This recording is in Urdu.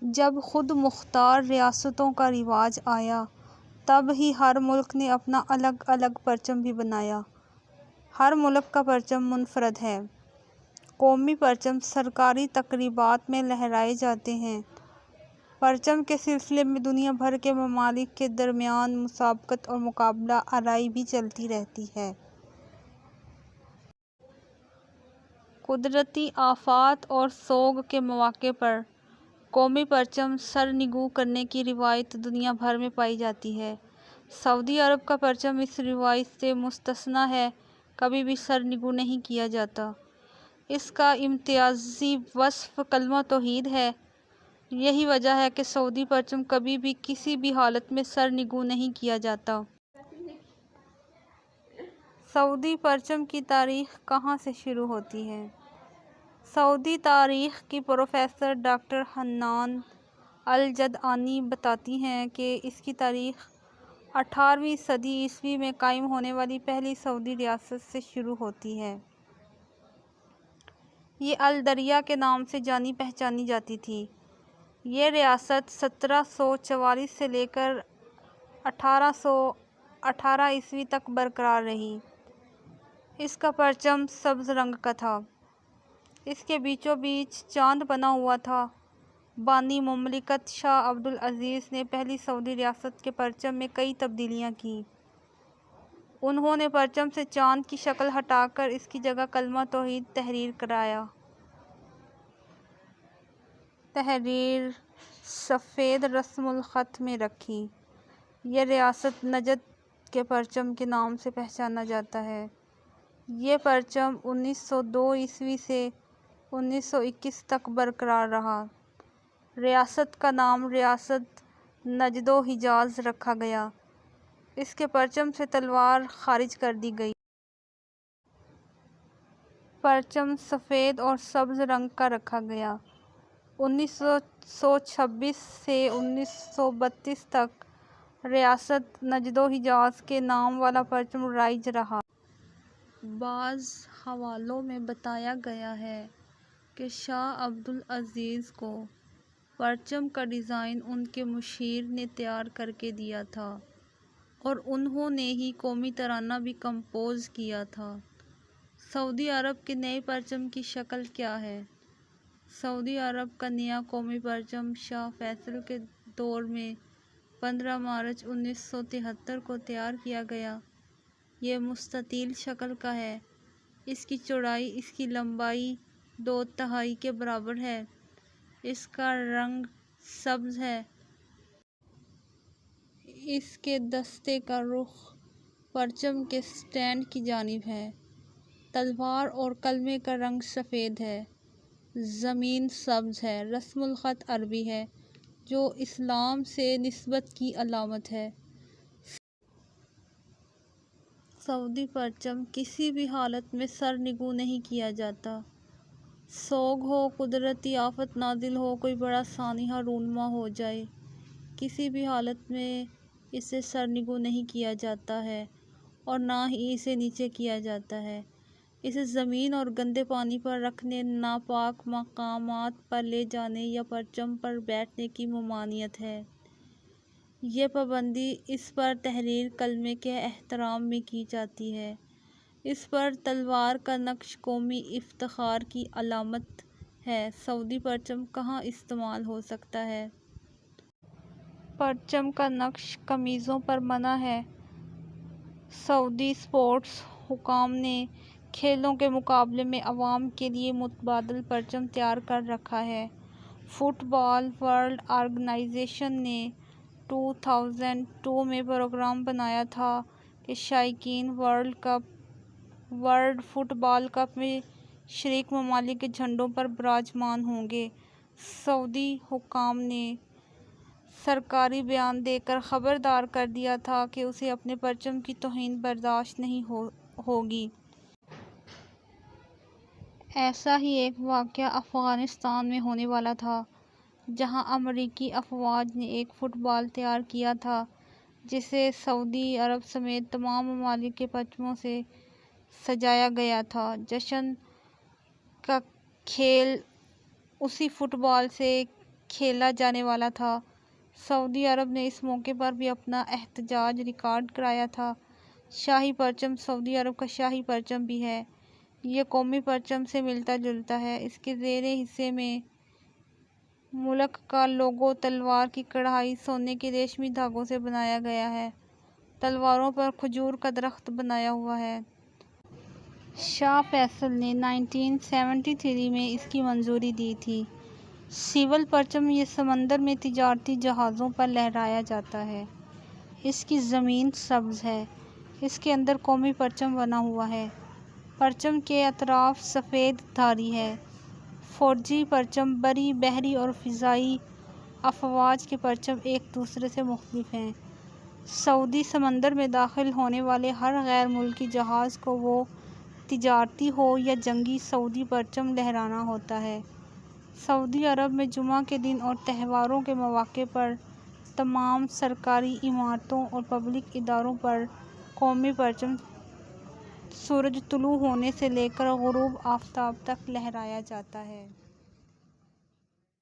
جب خود مختار ریاستوں کا رواج آیا تب ہی ہر ملک نے اپنا الگ الگ پرچم بھی بنایا۔ ہر ملک کا پرچم منفرد ہے۔ قومی پرچم سرکاری تقریبات میں لہرائے جاتے ہیں۔ پرچم کے سلسلے میں دنیا بھر کے ممالک کے درمیان مسابقت اور مقابلہ آرائی بھی چلتی رہتی ہے۔ قدرتی آفات اور سوگ کے مواقع پر قومی پرچم سرنگوں کرنے کی روایت دنیا بھر میں پائی جاتی ہے۔ سعودی عرب کا پرچم اس روایت سے مستثنیٰ ہے، کبھی بھی سرنگوں نہیں کیا جاتا۔ اس کا امتیازی وصف کلمہ توحید ہے۔ یہی وجہ ہے کہ سعودی پرچم کبھی بھی کسی بھی حالت میں سرنگوں نہیں کیا جاتا۔ سعودی پرچم کی تاریخ کہاں سے شروع ہوتی ہے؟ سعودی تاریخ کی پروفیسر ڈاکٹر حنان الجدعانی بتاتی ہیں کہ اس کی تاریخ 18ویں صدی عیسوی میں قائم ہونے والی پہلی سعودی ریاست سے شروع ہوتی ہے۔ یہ الدریہ کے نام سے جانی پہچانی جاتی تھی۔ یہ ریاست 1744 سے لے کر 1818 عیسوی تک برقرار رہی۔ اس کا پرچم سبز رنگ کا تھا۔ اس کے بیچوں بیچ چاند بنا ہوا تھا۔ بانی مملکت شاہ عبدالعزیز نے پہلی سعودی ریاست کے پرچم میں کئی تبدیلیاں کیں۔ انہوں نے پرچم سے چاند کی شکل ہٹا کر اس کی جگہ کلمہ توحید تحریر کرایا۔ تحریر سفید رسم الخط میں رکھی۔ یہ ریاست نجد کے پرچم کے نام سے پہچانا جاتا ہے۔ یہ پرچم 1902 عیسوی سے 1921 تک برقرار رہا۔ ریاست کا نام ریاست نجد و حجاز رکھا گیا۔ اس کے پرچم سے تلوار خارج کر دی گئی۔ پرچم سفید اور سبز رنگ کا رکھا گیا۔ 1926 سے 1932 تک ریاست نجد و حجاز کے نام والا پرچم رائج رہا۔ بعض حوالوں میں بتایا گیا ہے کہ شاہ عبدالعزیز کو پرچم کا ڈیزائن ان کے مشیر نے تیار کر کے دیا تھا اور انہوں نے ہی قومی ترانہ بھی کمپوز کیا تھا۔ سعودی عرب کے نئے پرچم کی شکل کیا ہے؟ سعودی عرب کا نیا قومی پرچم شاہ فیصل کے دور میں 15 مارچ 1973 کو تیار کیا گیا۔ یہ مستطیل شکل کا ہے۔ اس کی چوڑائی اس کی لمبائی 2/3 کے برابر ہے۔ اس کا رنگ سبز ہے۔ اس کے دستے کا رخ پرچم کے سٹینڈ کی جانب ہے۔ تلوار اور کلمے کا رنگ سفید ہے۔ زمین سبز ہے۔ رسم الخط عربی ہے جو اسلام سے نسبت کی علامت ہے۔ سعودی پرچم کسی بھی حالت میں سرنگوں نہیں کیا جاتا۔ سوگ ہو، قدرتی آفت نازل ہو، کوئی بڑا سانحہ رونما ہو جائے، کسی بھی حالت میں اسے سرنگوں نہیں کیا جاتا ہے اور نہ ہی اسے نیچے کیا جاتا ہے۔ اسے زمین اور گندے پانی پر رکھنے، ناپاک مقامات پر لے جانے یا پرچم پر بیٹھنے کی ممانعت ہے۔ یہ پابندی اس پر تحریر کلمے کے احترام میں کی جاتی ہے۔ اس پر تلوار کا نقش قومی افتخار کی علامت ہے۔ سعودی پرچم کہاں استعمال ہو سکتا ہے؟ پرچم کا نقش قمیضوں پر منع ہے۔ سعودی اسپورٹس حکام نے کھیلوں کے مقابلے میں عوام کے لیے متبادل پرچم تیار کر رکھا ہے۔ فٹ بال ورلڈ آرگنائزیشن نے 2002 میں پروگرام بنایا تھا کہ شائقین ورلڈ فٹ بال کپ میں شریک ممالک کے جھنڈوں پر براجمان ہوں گے۔ سعودی حکام نے سرکاری بیان دے کر خبردار کر دیا تھا کہ اسے اپنے پرچم کی توہین برداشت نہیں ہوگی۔ ایسا ہی ایک واقعہ افغانستان میں ہونے والا تھا، جہاں امریکی افواج نے ایک فٹ بال تیار کیا تھا جسے سعودی عرب سمیت تمام ممالک کے پرچموں سے سجایا گیا تھا۔ جشن کا کھیل اسی فٹ بال سے کھیلا جانے والا تھا۔ سعودی عرب نے اس موقع پر بھی اپنا احتجاج ریکارڈ کرایا تھا۔ شاہی پرچم سعودی عرب کا شاہی پرچم بھی ہے۔ یہ قومی پرچم سے ملتا جلتا ہے۔ اس کے زیر حصے میں ملک کا لوگو تلوار کی کڑھائی سونے کے ریشمی دھاگوں سے بنایا گیا ہے۔ تلواروں پر کھجور کا درخت بنایا ہوا ہے۔ شاہ فیصل نے 1973 میں اس کی منظوری دی تھی۔ سول پرچم یہ سمندر میں تجارتی جہازوں پر لہرایا جاتا ہے۔ اس کی زمین سبز ہے۔ اس کے اندر قومی پرچم بنا ہوا ہے۔ پرچم کے اطراف سفید دھاری ہے۔ فوجی پرچم بری، بحری اور فضائی افواج کے پرچم ایک دوسرے سے مختلف ہیں۔ سعودی سمندر میں داخل ہونے والے ہر غیر ملکی جہاز کو، وہ تجارتی ہو یا جنگی، سعودی پرچم لہرانا ہوتا ہے۔ سعودی عرب میں جمعہ کے دن اور تہواروں کے مواقع پر تمام سرکاری عمارتوں اور پبلک اداروں پر قومی پرچم سورج طلوع ہونے سے لے کر غروب آفتاب تک لہرایا جاتا ہے۔